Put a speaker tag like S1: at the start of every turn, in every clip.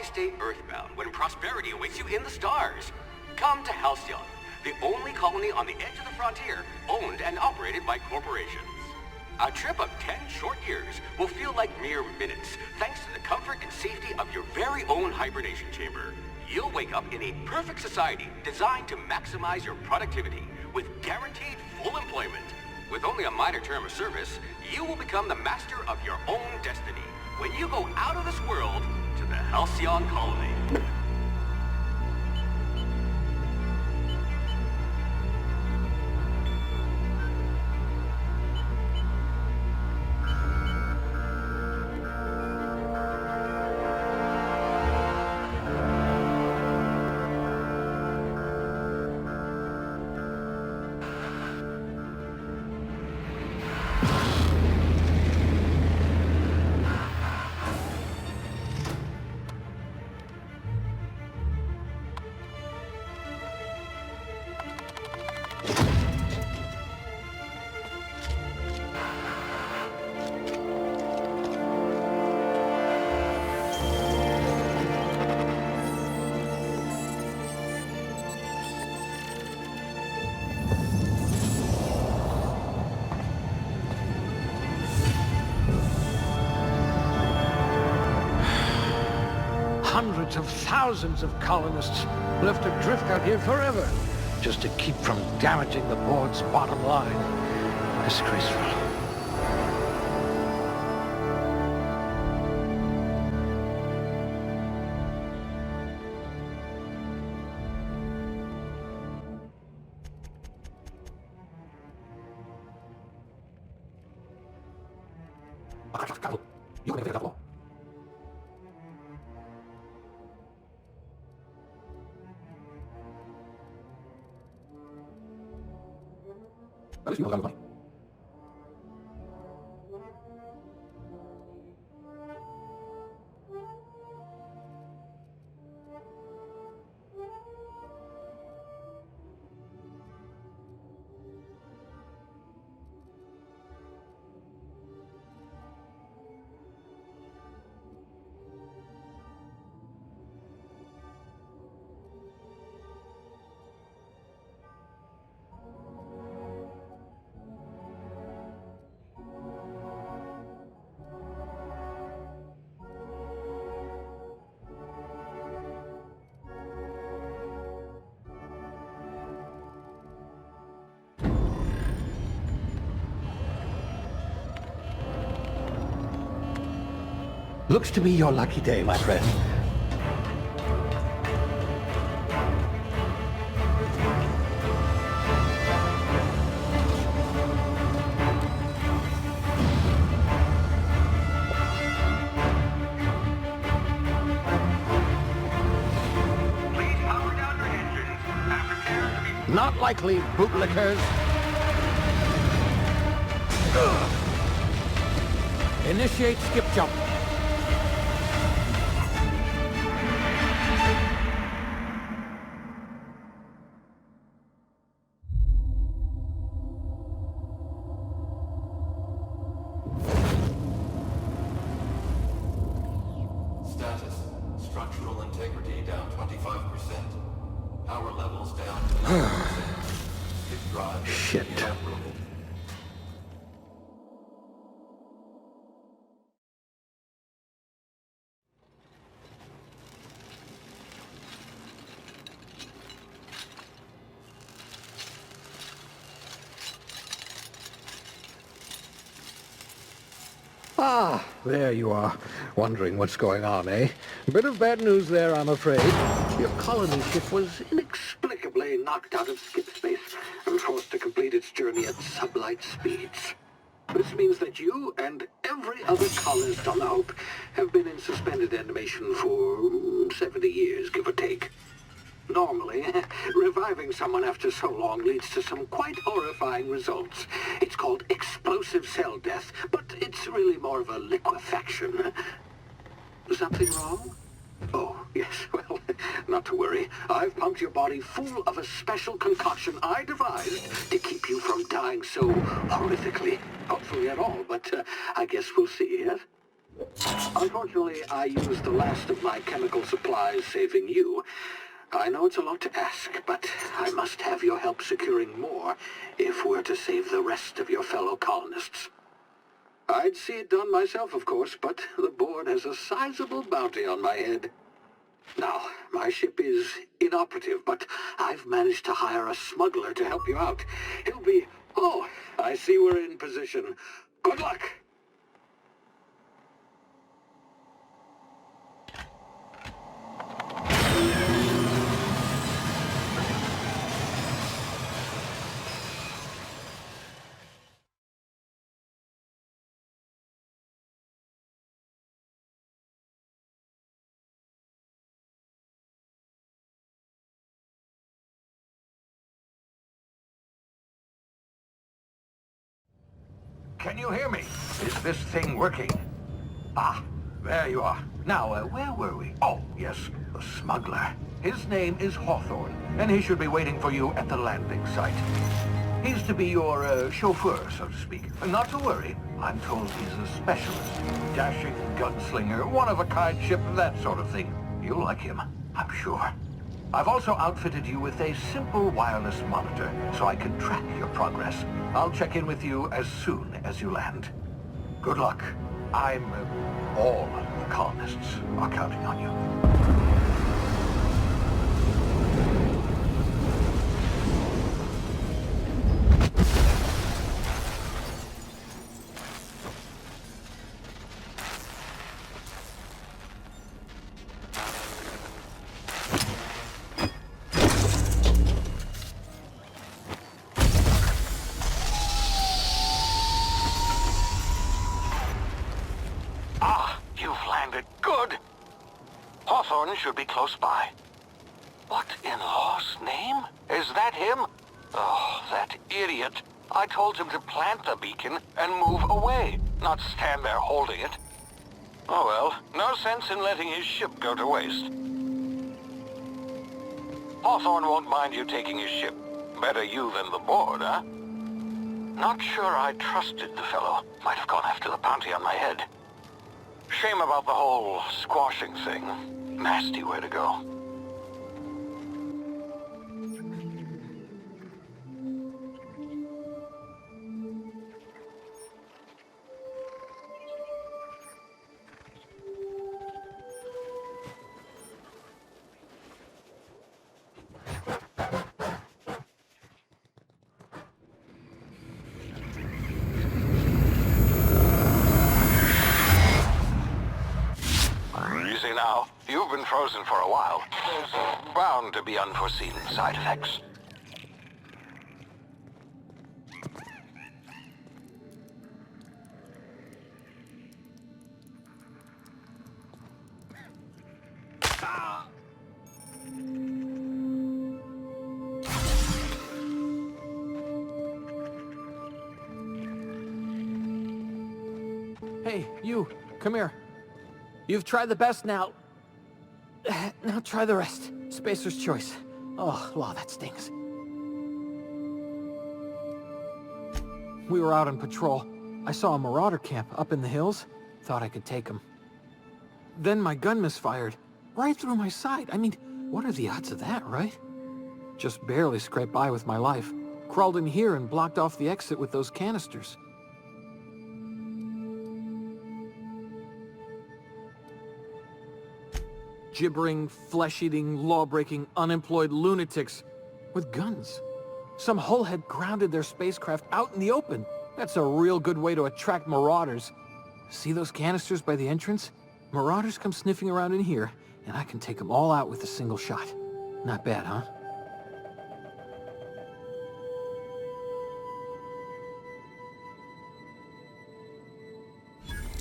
S1: Why stay earthbound when prosperity awaits you in the stars? Come to Halcyon, the only colony on the edge of the frontier, owned and operated by corporations. A trip of 10 short years will feel like mere minutes, thanks to the comfort and safety of your very own hibernation chamber. You'll wake up in a perfect society designed to maximize your productivity with guaranteed full employment. With only a minor term of service, you will become the master of your own destiny when you go out of this world to the Halcyon colony.
S2: Hundreds of thousands of colonists left adrift out here forever, just to keep from damaging the board's bottom line. Disgraceful. Looks to be your lucky day, my friend.
S1: Please power down your engines and prepare to be...
S2: Not likely, bootlickers. Initiate skip jump.
S3: Status. Structural integrity down 25%. Power levels down to 9%. Hit drive
S2: Shit.
S3: inoperable.
S2: Ah, there you are. Wondering what's going on, eh? Bit of bad news there, I'm afraid. Your colony ship was inexplicably knocked out of skip space and forced to complete its journey at sublight speeds. This means that you and every other colonist on the Hope have been in suspended animation for 70 years, give or take. Normally, reviving someone after so long leads to some quite horrifying results. It's called explosive cell death, but it's really more of a liquefaction. Something wrong? Oh, yes, well, not to worry. I've pumped your body full of a special concoction I devised to keep you from dying so horrifically. Hopefully at all, but I guess we'll see, yes? Unfortunately, I used the last of my chemical supplies saving you. I know it's a lot to ask, but I must have your help securing more if we're to save the rest of your fellow colonists. I'd see it done myself, of course, but the board has a sizable bounty on my head. Now, my ship is inoperative, but I've managed to hire a smuggler to help you out. He'll be... Oh, I see we're in position. Good luck! Can you hear me? Is this thing working? Ah, there you are. Now, where were we? Oh, yes, the smuggler. His name is Hawthorne, and he should be waiting for you at the landing site. He's to be your chauffeur, so to speak. Not to worry. I'm told he's a specialist. Dashing gunslinger, one-of-a-kind ship, that sort of thing. You'll like him, I'm sure. I've also outfitted you with a simple wireless monitor, so I can track your progress. I'll check in with you as soon as you land. Good luck. All the colonists are counting on you.
S4: Hawthorne should be close by. What in law's name? Is that him? Oh, that idiot. I told him to plant the beacon and move away, not stand there holding it. Oh well, no sense in letting his ship go to waste. Hawthorne won't mind you taking his ship. Better you than the board, huh? Not sure I trusted the fellow. Might have gone after the bounty on my head. Shame about the whole squashing thing. Nasty way to go. Easy now. You've been frozen for a while. There's bound to be unforeseen side effects.
S5: Hey, you, come here. You've tried the best now. Now try the rest. Spacer's choice. Oh, wow, that stings. We were out on patrol. I saw a marauder camp up in the hills. Thought I could take him. Then my gun misfired. Right through my side. I mean, what are the odds of that, right? Just barely scraped by with my life. Crawled in here and blocked off the exit with those canisters. Gibbering, flesh-eating, law-breaking, unemployed lunatics with guns. Some hullhead grounded their spacecraft out in the open. That's a real good way to attract marauders. See those canisters by the entrance? Marauders come sniffing around in here, and I can take them all out with a single shot. Not bad, huh?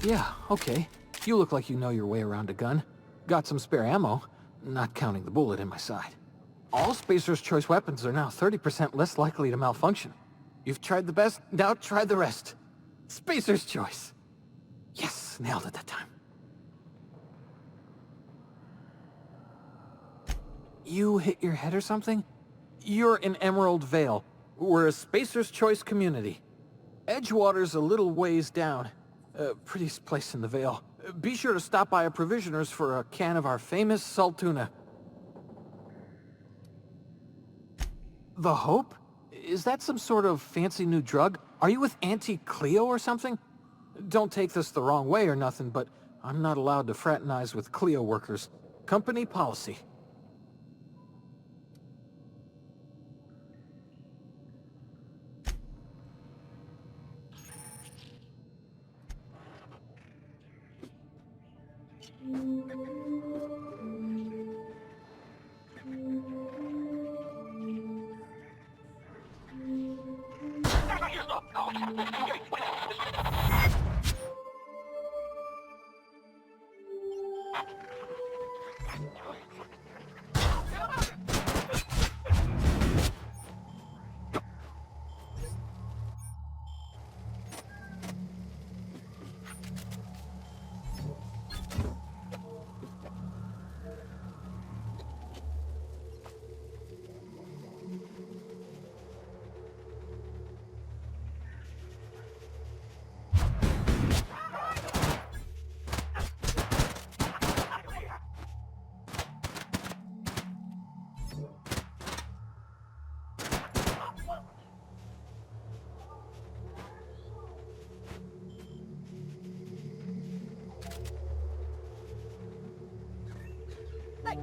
S5: Yeah, okay. You look like you know your way around a gun. Got some spare ammo, not counting the bullet in my side. All Spacer's choice weapons are now 30% less likely to malfunction. You've tried the best, now try the rest. Spacer's choice. Yes, nailed it that time. You hit your head or something? You're in Emerald Vale. We're a Spacer's choice community. Edgewater's a little ways down. Prettiest place in the Vale. Be sure to stop by a provisioner's for a can of our famous salt tuna. The Hope? Is that some sort of fancy new drug? Are you with Auntie Cleo or something? Don't take this the wrong way or nothing, but I'm not allowed to fraternize with Cleo workers. Company policy.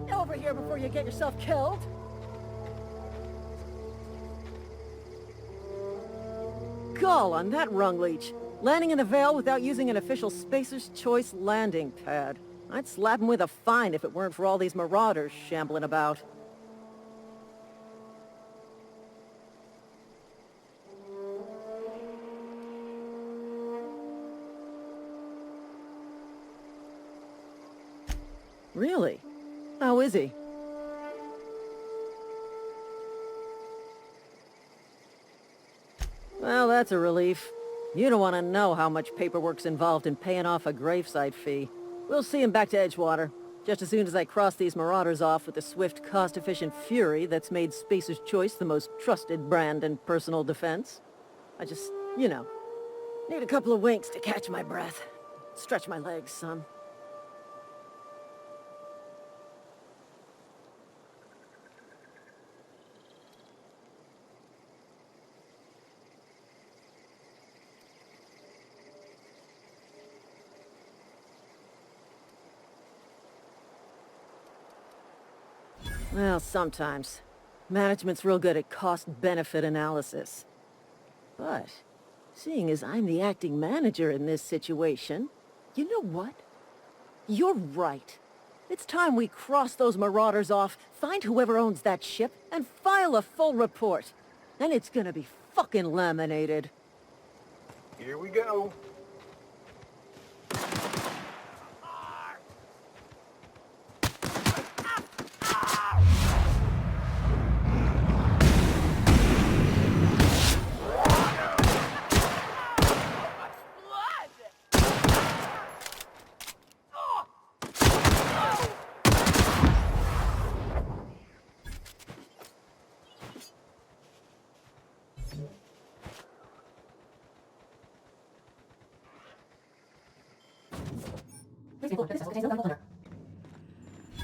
S6: Get over here before you get yourself killed. Gall on that rung leech. Landing in the Vale without using an official Spacer's Choice landing pad. I'd slap him with a fine if it weren't for all these marauders shambling about. Really? How is he? Well, that's a relief. You don't want to know how much paperwork's involved in paying off a gravesite fee. We'll see him back to Edgewater, just as soon as I cross these marauders off with the swift, cost-efficient fury that's made Spacer's Choice the most trusted brand in personal defense. I just, you know, need a couple of winks to catch my breath. Stretch my legs, son. Well, sometimes. Management's real good at cost-benefit analysis. But, seeing as I'm the acting manager in this situation, you know what? You're right. It's time we cross those marauders off, find whoever owns that ship, and file a full report. Then it's gonna be fucking laminated.
S2: Here we go.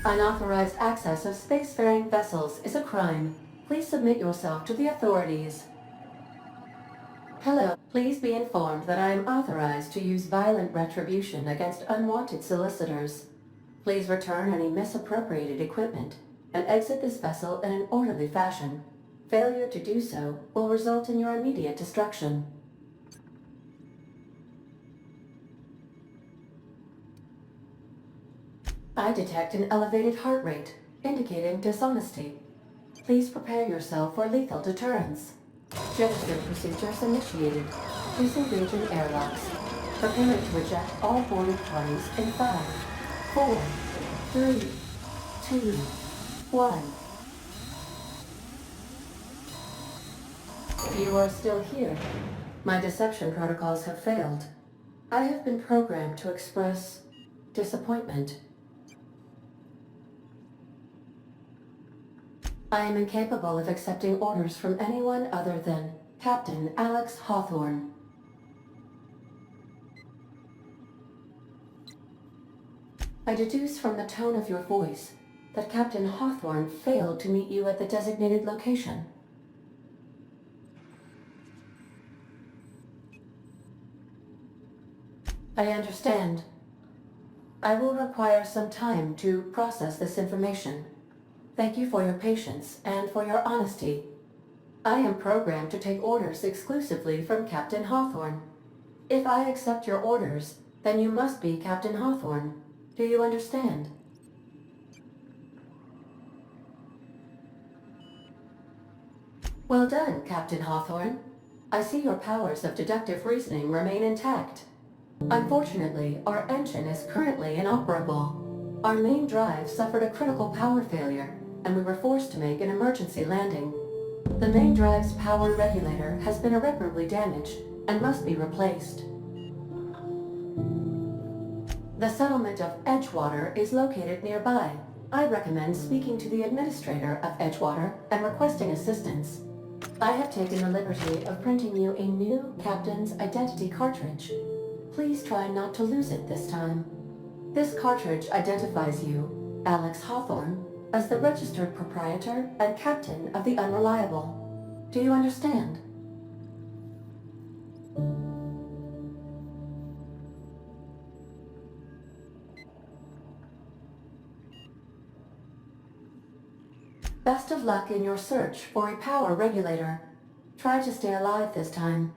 S7: Unauthorized access of spacefaring vessels is a crime. Please submit yourself to the authorities. Hello. Please be informed that I am authorized to use violent retribution against unwanted solicitors. Please return any misappropriated equipment and exit this vessel in an orderly fashion. Failure to do so will result in your immediate destruction. I detect an elevated heart rate, indicating dishonesty. Please prepare yourself for lethal deterrence. Jettison procedures initiated. Disengaging airlocks. Preparing to eject all boarding parties in 5, 4, 3, 2, 1. You are still here. My deception protocols have failed. I have been programmed to express disappointment. I am incapable of accepting orders from anyone other than Captain Alex Hawthorne. I deduce from the tone of your voice that Captain Hawthorne failed to meet you at the designated location. I understand. I will require some time to process this information. Thank you for your patience and for your honesty. I am programmed to take orders exclusively from Captain Hawthorne. If I accept your orders, then you must be Captain Hawthorne. Do you understand? Well done, Captain Hawthorne. I see your powers of deductive reasoning remain intact. Unfortunately, our engine is currently inoperable. Our main drive suffered a critical power failure, and we were forced to make an emergency landing. The main drive's power regulator has been irreparably damaged and must be replaced. The settlement of Edgewater is located nearby. I recommend speaking to the administrator of Edgewater and requesting assistance. I have taken the liberty of printing you a new Captain's Identity cartridge. Please try not to lose it this time. This cartridge identifies you, Alex Hawthorne, as the registered proprietor and captain of the Unreliable. Do you understand? Best of luck in your search for a power regulator. Try to stay alive this time.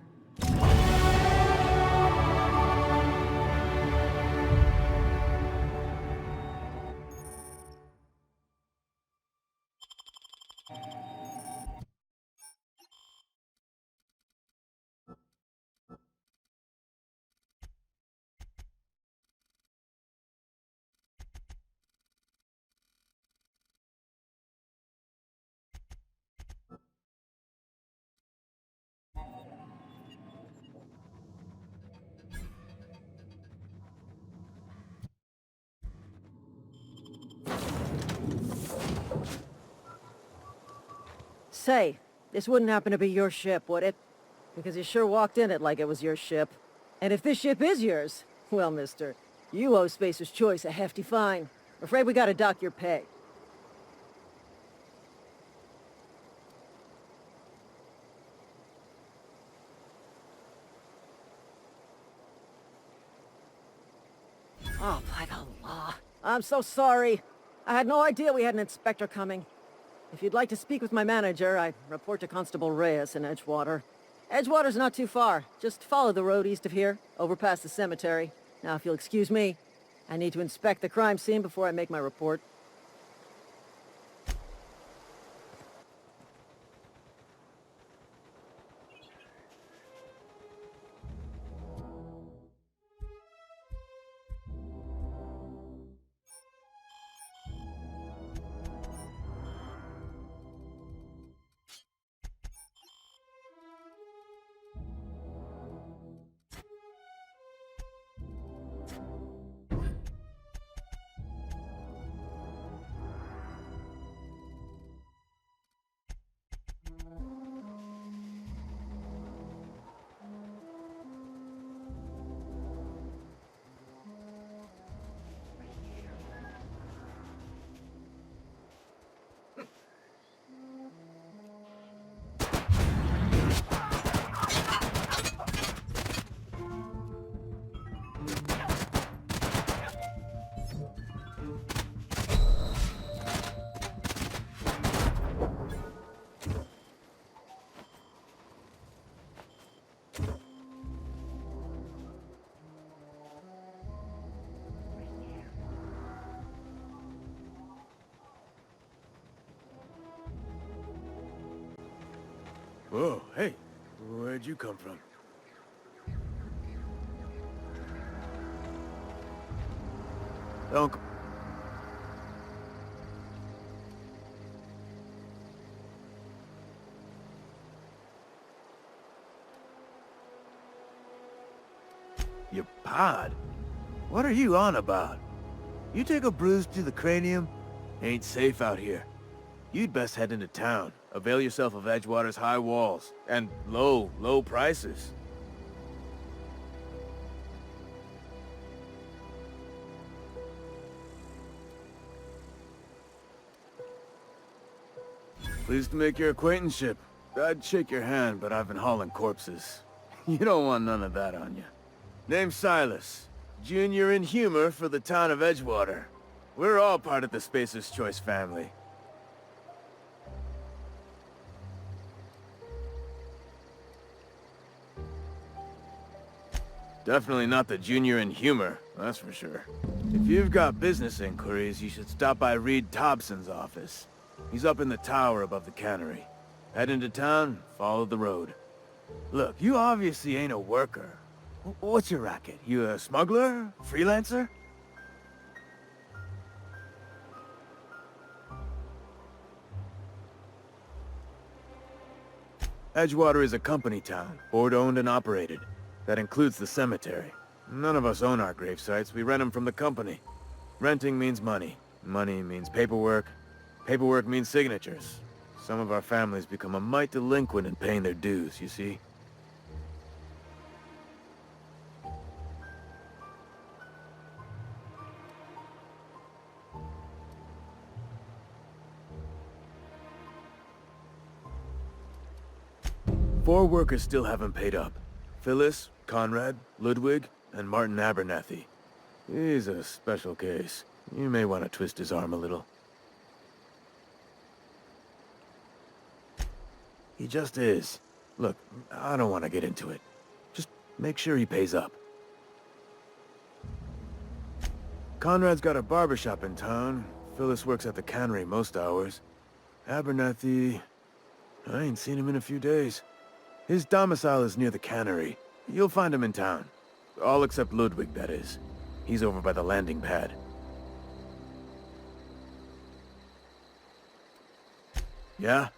S6: Say, this wouldn't happen to be your ship, would it? Because you sure walked in it like it was your ship. And if this ship is yours, well, mister, you owe Spacer's Choice a hefty fine. Afraid we gotta dock your pay. Oh, by the law. I'm so sorry. I had no idea we had an inspector coming. If you'd like to speak with my manager, I report to Constable Reyes in Edgewater. Edgewater's not too far. Just follow the road east of here, over past the cemetery. Now, if you'll excuse me, I need to inspect the crime scene before I make my report.
S8: Whoa, hey, where'd you come from? Uncle. Your pod? What are you on about? You take a bruise to the cranium? Ain't safe out here. You'd best head into town. Avail yourself of Edgewater's high walls and low prices. Pleased to make your acquaintanceship. I'd shake your hand, but I've been hauling corpses. You don't want none of that on you. Name's Silas. Junior in humor for the town of Edgewater. We're all part of the Spacer's Choice family. Definitely not the junior in humor, that's for sure. If you've got business inquiries, you should stop by Reed Thompson's office. He's up in the tower above the cannery. Head into town, follow the road. Look, you obviously ain't a worker. What's your racket? You a smuggler? Freelancer? Edgewater is a company town, board-owned and operated. That includes the cemetery. None of us own our grave sites, we rent them from the company. Renting means money. Money means paperwork. Paperwork means signatures. Some of our families become a mite delinquent in paying their dues, you see? Four workers still haven't paid up. Phyllis, Conrad, Ludwig, and Martin Abernathy. He's a special case. You may want to twist his arm a little. He just is. Look, I don't want to get into it. Just make sure he pays up. Conrad's got a barbershop in town. Phyllis works at the cannery most hours. Abernathy... I ain't seen him in a few days. His domicile is near the cannery. You'll find him in town. All except Ludwig, that is. He's over by the landing pad. Yeah?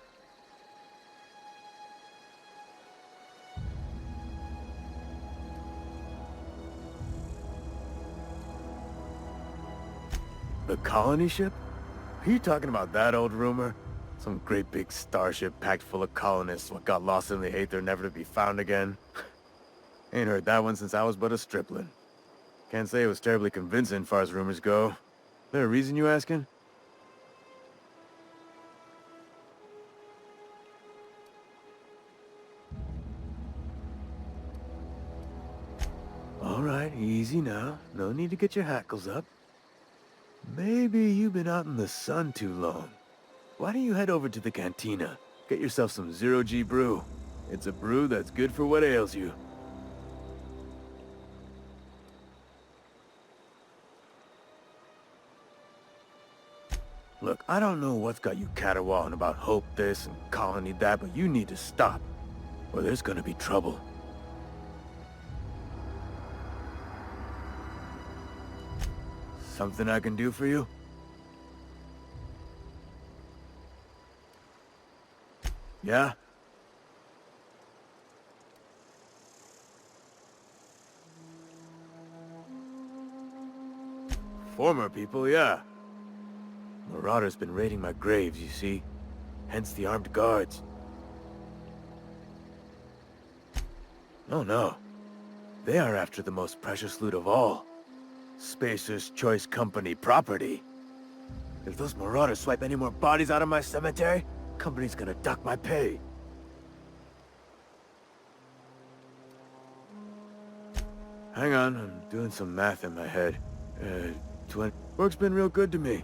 S8: The colony ship? Are you talking about that old rumor? Some great big starship packed full of colonists what got lost in the aether never to be found again? Ain't heard that one since I was but a stripling. Can't say it was terribly convincing far as rumors go. There a reason you asking? Alright, easy now. No need to get your hackles up. Maybe you've been out in the sun too long. Why don't you head over to the cantina? Get yourself some zero-G brew. It's a brew that's good for what ails you. Look, I don't know what's got you caterwauling about hope this and colony that, but you need to stop, or there's gonna be trouble. Something I can do for you? Yeah? Former people, yeah. Marauders been raiding my graves, you see. Hence the armed guards. Oh no. They are after the most precious loot of all. Spacer's Choice Company property. If those marauders swipe any more bodies out of my cemetery, company's gonna dock my pay. Hang on, I'm doing some math in my head. Work's been real good to me.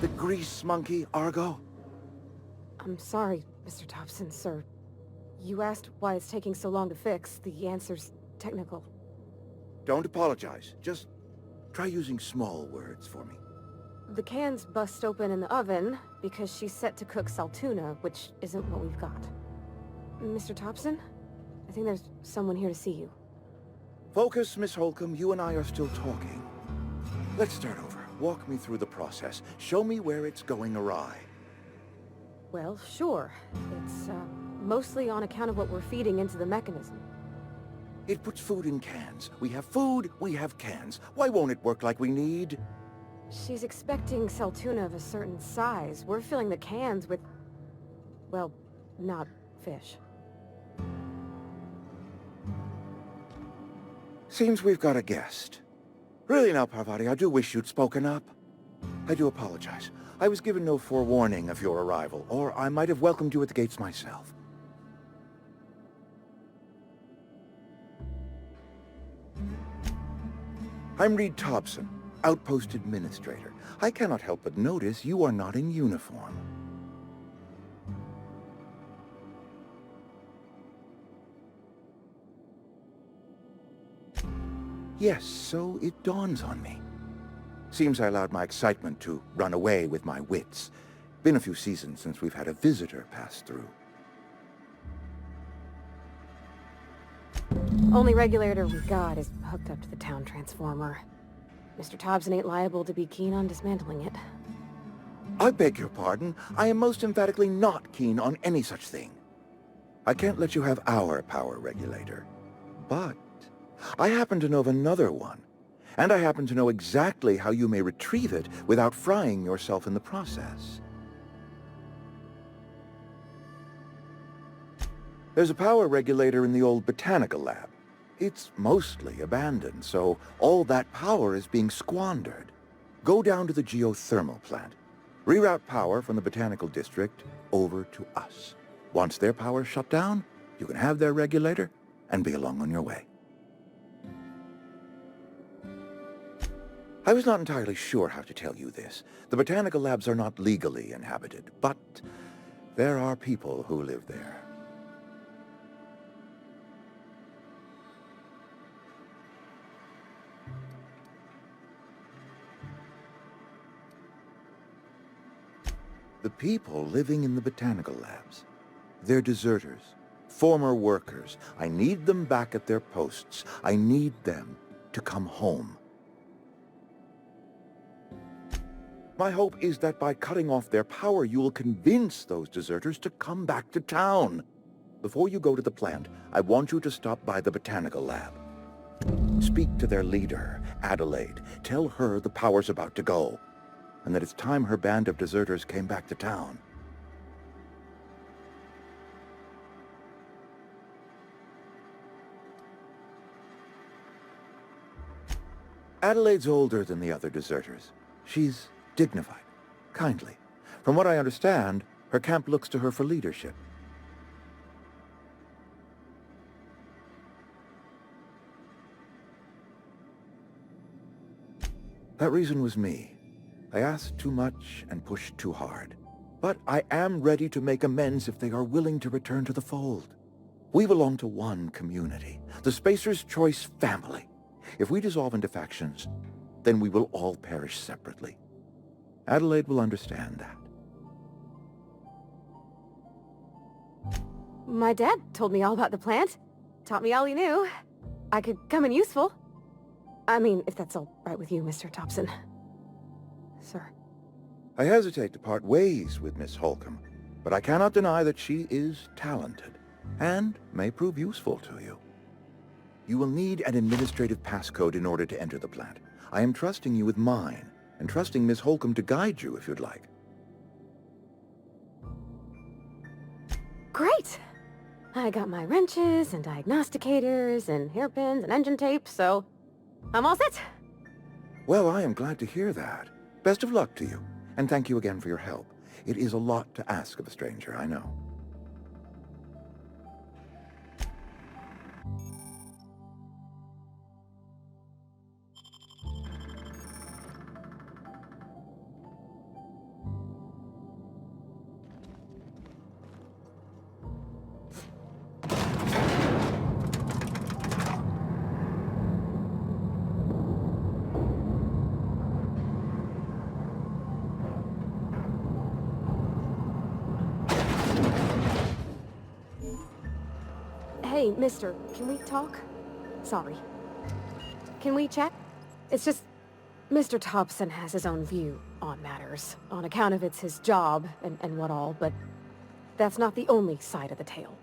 S9: The grease monkey, Argo?
S10: I'm sorry, Mr. Thompson, sir. You asked why it's taking so long to fix. The answer's technical.
S9: Don't apologize. Just try using small words for me.
S10: The can's bust open in the oven because she's set to cook saltuna, which isn't what we've got. Mr. Thompson? I think there's someone here to see you.
S9: Focus, Miss Holcomb. You and I are still talking. Let's start over. Walk me through the process. Show me where it's going awry.
S10: Well, sure. It's, mostly on account of what we're feeding into the mechanism.
S9: It puts food in cans. We have food, we have cans. Why won't it work like we need?
S10: She's expecting Saltuna of a certain size. We're filling the cans with... well, not fish.
S9: Seems we've got a guest. Really now, Parvati, I do wish you'd spoken up. I do apologize. I was given no forewarning of your arrival, or I might have welcomed you at the gates myself. I'm Reed Thompson, Outpost Administrator. I cannot help but notice you are not in uniform. Yes, so it dawns on me. Seems I allowed my excitement to run away with my wits. Been a few seasons since we've had a visitor pass through.
S10: Only regulator we got is hooked up to the town transformer. Mr. Thompson ain't liable to be keen on dismantling it.
S9: I beg your pardon. I am most emphatically not keen on any such thing. I can't let you have our power regulator. But I happen to know of another one. And I happen to know exactly how you may retrieve it without frying yourself in the process. There's a power regulator in the old botanical lab. It's mostly abandoned, so all that power is being squandered. Go down to the geothermal plant. Reroute power from the botanical district over to us. Once their power's shut down, you can have their regulator and be along on your way. I was not entirely sure how to tell you this. The botanical labs are not legally inhabited, but there are people who live there. The people living in the botanical labs, they're deserters, former workers. I need them back at their posts. I need them to come home. My hope is that by cutting off their power, you will convince those deserters to come back to town. Before you go to the plant, I want you to stop by the botanical lab. Speak to their leader, Adelaide. Tell her the power's about to go, and that it's time her band of deserters came back to town. Adelaide's older than the other deserters. She's dignified, kindly. From what I understand, her camp looks to her for leadership. That reason was me. I asked too much and pushed too hard. But I am ready to make amends if they are willing to return to the fold. We belong to one community, the Spacer's Choice family. If we dissolve into factions, then we will all perish separately. Adelaide will understand that.
S10: My dad told me all about the plant. Taught me all he knew. I could come in useful. I mean, if that's all right with you, Mr. Thompson. Sir.
S9: I hesitate to part ways with Miss Holcomb, but I cannot deny that she is talented and may prove useful to you. You will need an administrative passcode in order to enter the plant. I am trusting you with mine, and trusting Miss Holcomb to guide you if you'd like.
S10: Great! I got my wrenches and diagnosticators and hairpins and engine tape, so I'm all set.
S9: Well, I am glad to hear that. Best of luck to you, and thank you again for your help. It is a lot to ask of a stranger, I know.
S10: Hey, mister, can we talk? Sorry. Can we chat? It's just... Mr. Thompson has his own view on matters, on account of it's his job and what all, but that's not the only side of the tale.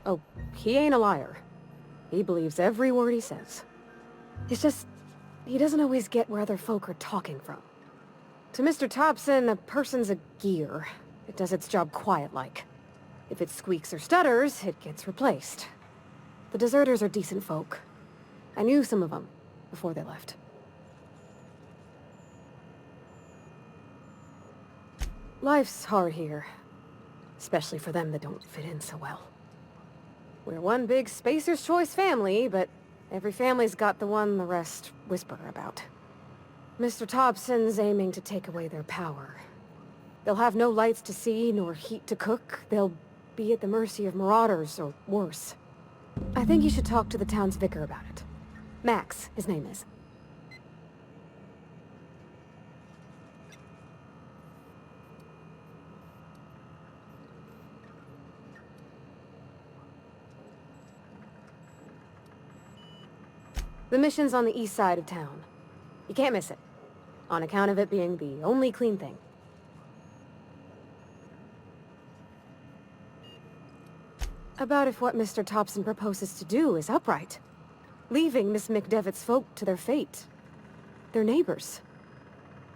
S10: Oh, he ain't a liar. He believes every word he says. It's just, he doesn't always get where other folk are talking from. To Mr. Thompson, a person's a gear. It does its job quiet-like. If it squeaks or stutters, it gets replaced. The deserters are decent folk. I knew some of them before they left. Life's hard here, especially for them that don't fit in so well. We're one big Spacer's Choice family, but every family's got the one the rest whisper about. Mr. Thompson's aiming to take away their power. They'll have no lights to see, nor heat to cook. They'll be at the mercy of marauders, or worse. I think you should talk to the town's vicar about it. Max, his name is. The mission's on the east side of town. You can't miss it, on account of it being the only clean thing. About if what Mr. Thompson proposes to do is upright. Leaving Miss McDevitt's folk to their fate. Their neighbors.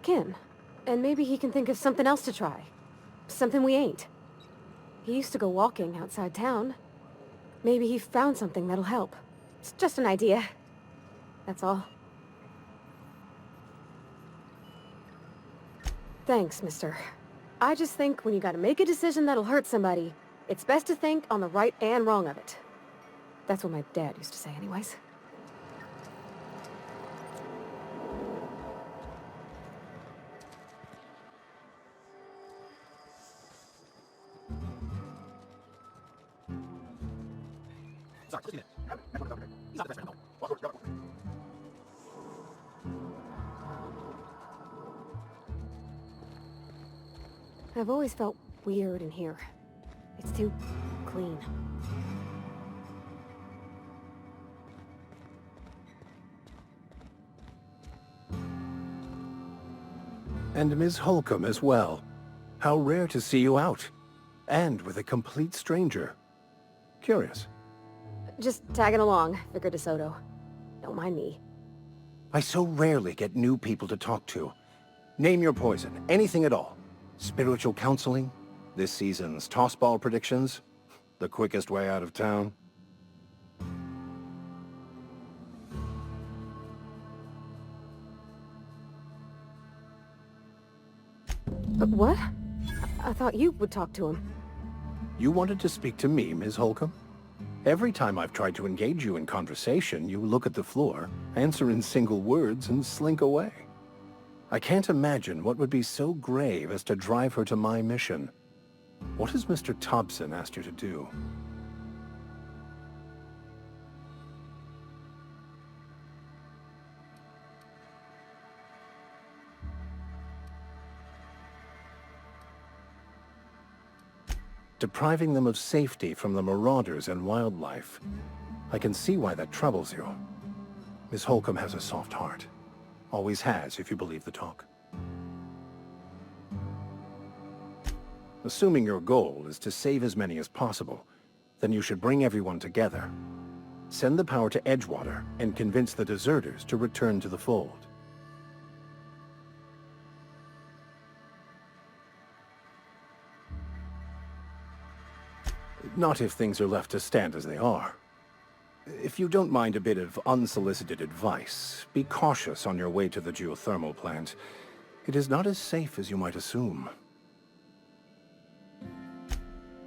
S10: Kin. And maybe he can think of something else to try. Something we ain't. He used to go walking outside town. Maybe he found something that'll help. It's just an idea. That's all. Thanks, mister. I just think when you gotta make a decision that'll hurt somebody, it's best to think on the right and wrong of it. That's what my dad used to say anyways. I've always felt weird in here. It's too clean.
S2: And Ms. Holcomb as well. How rare to see you out. And with a complete stranger. Curious.
S10: Just tagging along, Vicar DeSoto. Don't mind me.
S2: I so rarely get new people to talk to. Name your poison, anything at all. Spiritual counseling? This season's tossball predictions? The quickest way out of town?
S10: What? I thought you would talk to him.
S2: You wanted to speak to me, Ms. Holcomb? Every time I've tried to engage you in conversation, you look at the floor, answer in single words, and slink away. I can't imagine what would be so grave as to drive her to my mission. What has Mr. Thompson asked you to do? Depriving them of safety from the marauders and wildlife. I can see why that troubles you. Miss Holcomb has a soft heart. Always has, if you believe the talk. Assuming your goal is to save as many as possible, then you should bring everyone together. Send the power to Edgewater and convince the deserters to return to the fold. Not if things are left to stand as they are. If you don't mind a bit of unsolicited advice, be cautious on your way to the geothermal plant. It is not as safe as you might assume.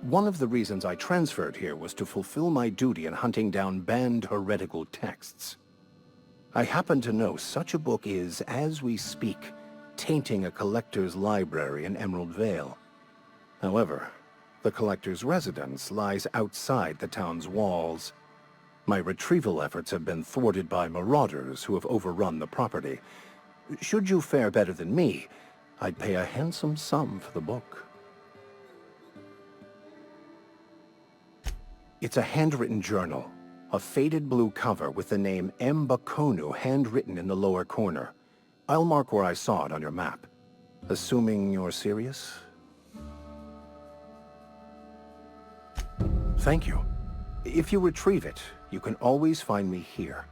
S2: One of the reasons I transferred here was to fulfill my duty in hunting down banned heretical texts. I happen to know such a book is, as we speak, tainting a collector's library in Emerald Vale. However, the collector's residence lies outside the town's walls. My retrieval efforts have been thwarted by marauders who have overrun the property. Should you fare better than me, I'd pay a handsome sum for the book.
S11: It's a handwritten journal. A faded blue cover with the name M. Bakonu handwritten in the lower corner. I'll mark where I saw it on your map. Assuming you're serious? Thank you. If you retrieve it, you can always find me here.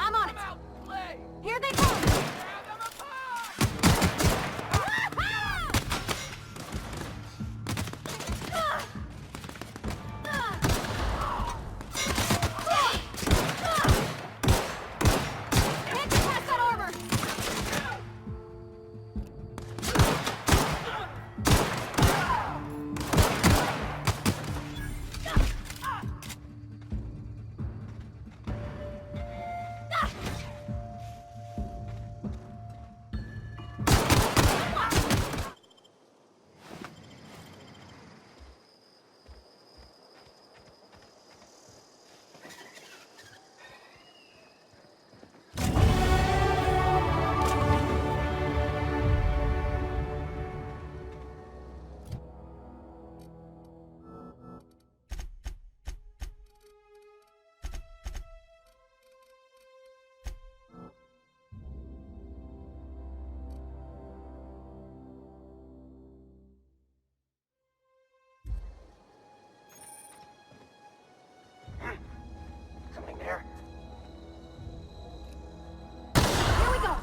S10: I'm on it! Here they come! Can't get past that armor!
S4: Something there?
S10: Here we go!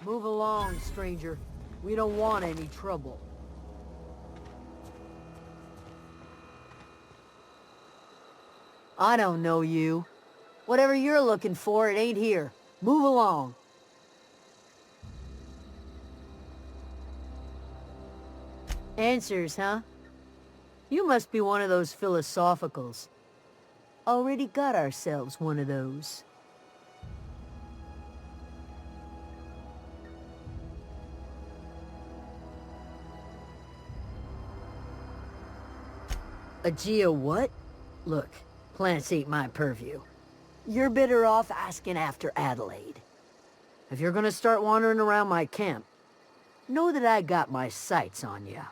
S12: Move along, stranger. We don't want any trouble. I don't know you. Whatever you're looking for, it ain't here. Move along. Answers, huh? You must be one of those philosophicals. Already got ourselves one of those. A geo what? Look, plants ain't my purview. You're better off asking after Adelaide. If you're gonna start wandering around my camp, know that I got my sights on ya.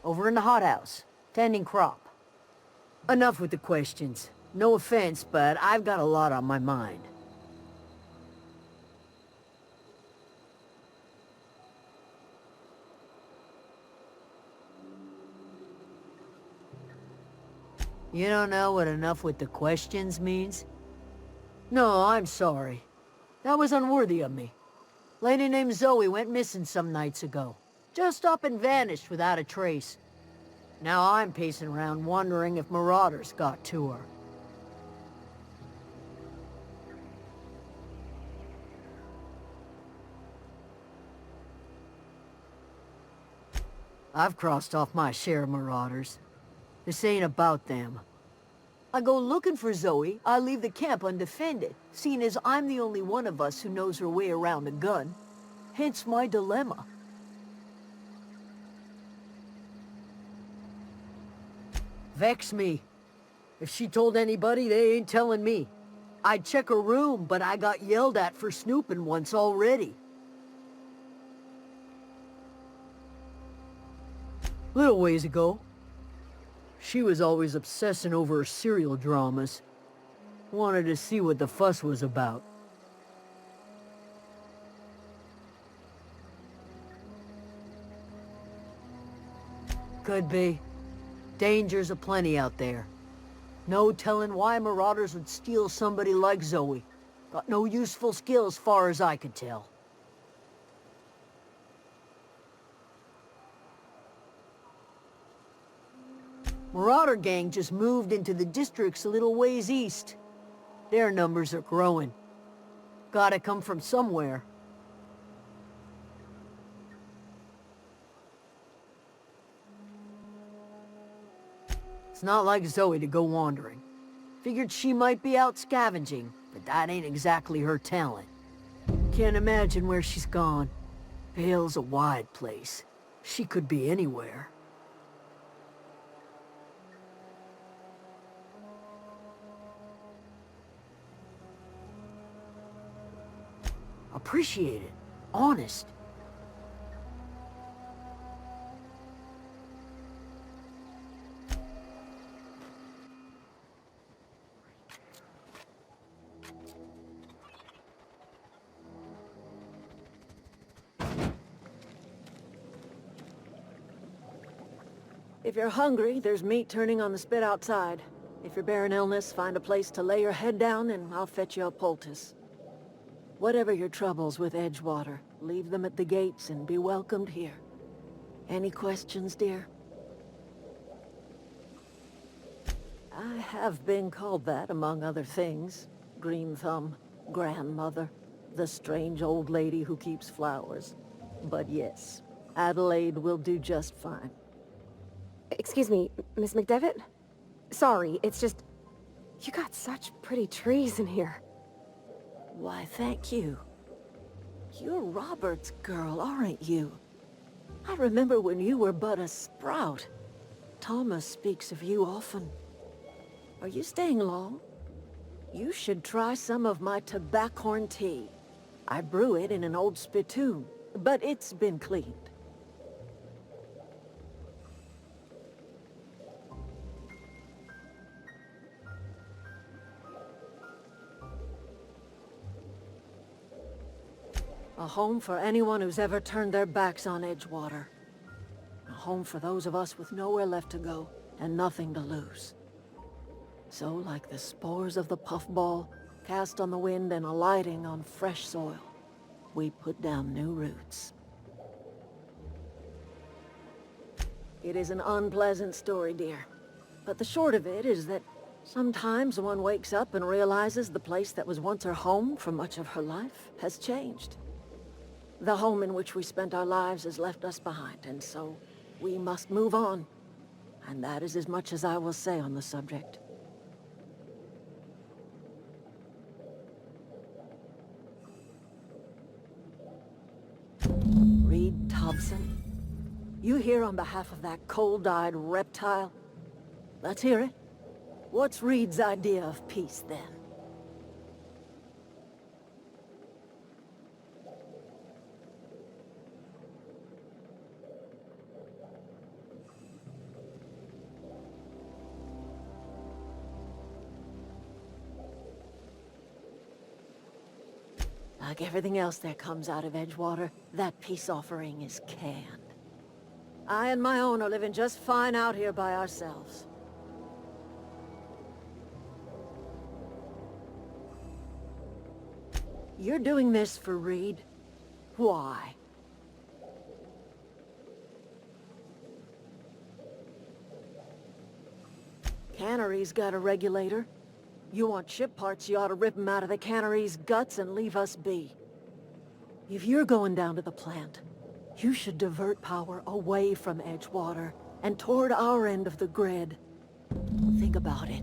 S12: Over in the hothouse, tending crop. Enough with the questions. No offense, but I've got a lot on my mind. You don't know what enough with the questions means? No, I'm sorry. That was unworthy of me. Lady named Zoe went missing some nights ago. Just up and vanished without a trace. Now I'm pacing around wondering if marauders got to her. I've crossed off my share of marauders. This ain't about them. I go looking for Zoe, I leave the camp undefended, seeing as I'm the only one of us who knows her way around a gun. Hence my dilemma. Vex me. If she told anybody, they ain't telling me. I'd check her room, but I got yelled at for snooping once already. Little ways ago, she was always obsessing over her serial dramas. Wanted to see what the fuss was about. Could be. Dangers aplenty out there. No telling why marauders would steal somebody like Zoe. Got no useful skills far as I could tell. Marauder gang just moved into the districts a little ways east. Their numbers are growing. Gotta come from somewhere. It's not like Zoe to go wandering. Figured she might be out scavenging, but that ain't exactly her talent. Can't imagine where she's gone. Vale's a wide place. She could be anywhere. Appreciate it. Honest. If you're hungry, there's meat turning on the spit outside. If you're bearing illness, find a place to lay your head down and I'll fetch you a poultice. Whatever your troubles with Edgewater, leave them at the gates and be welcomed here. Any questions, dear? I have been called that, among other things. Green Thumb, grandmother, the strange old lady who keeps flowers. But yes, Adelaide will do just fine.
S10: Excuse me, Miss McDevitt? Sorry, it's just... You got such pretty trees in here.
S6: Why, thank you. You're Robert's girl, aren't you? I remember when you were but a sprout. Thomas speaks of you often. Are you staying long? You should try some of my tobaccorn tea. I brew it in an old spittoon, but it's been cleaned. A home for anyone who's ever turned their backs on Edgewater. A home for those of us with nowhere left to go and nothing to lose. So, like the spores of the puffball, cast on the wind and alighting on fresh soil, we put down new roots. It is an unpleasant story, dear. But the short of it is that sometimes one wakes up and realizes the place that was once her home for much of her life has changed. The home in which we spent our lives has left us behind, and so we must move on. And that is as much as I will say on the subject. Reed Thompson? You here on behalf of that cold-eyed reptile? Let's hear it. What's Reed's idea of peace, then? Like everything else that comes out of Edgewater, that peace offering is canned. I and my own are living just fine out here by ourselves. You're doing this for Reed? Why? Cannery's got a regulator. You want ship parts, you ought to rip them out of the cannery's guts and leave us be. If you're going down to the plant, you should divert power away from Edgewater and toward our end of the grid. Think about it.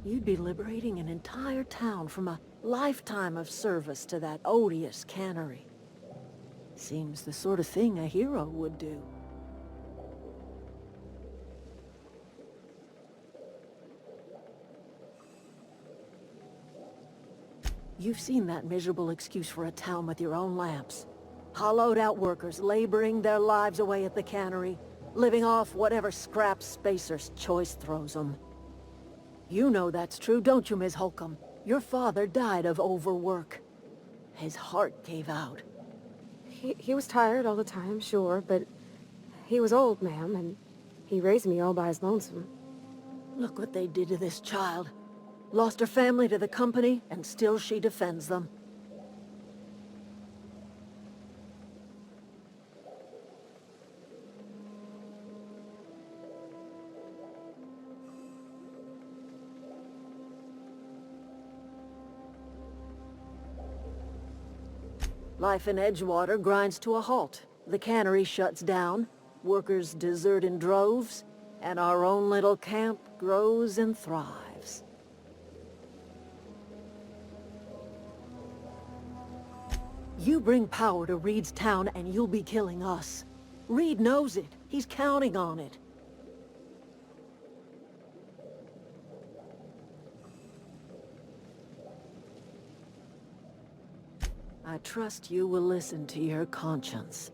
S6: You'd be liberating an entire town from a lifetime of service to that odious cannery. Seems the sort of thing a hero would do. You've seen that miserable excuse for a town with your own lamps. Hollowed-out workers laboring their lives away at the cannery, living off whatever scraps Spacer's choice throws them. You know that's true, don't you, Ms. Holcomb? Your father died of overwork. His heart gave out.
S10: He was tired all the time, sure, but he was old, ma'am, and he raised me all by his lonesome.
S6: Look what they did to this child. Lost her family to the company, and still she defends them. Life in Edgewater grinds to a halt. The cannery shuts down, workers desert in droves, and our own little camp grows and thrives. You bring power to Reed's town and you'll be killing us. Reed knows it. He's counting on it. I trust you will listen to your conscience.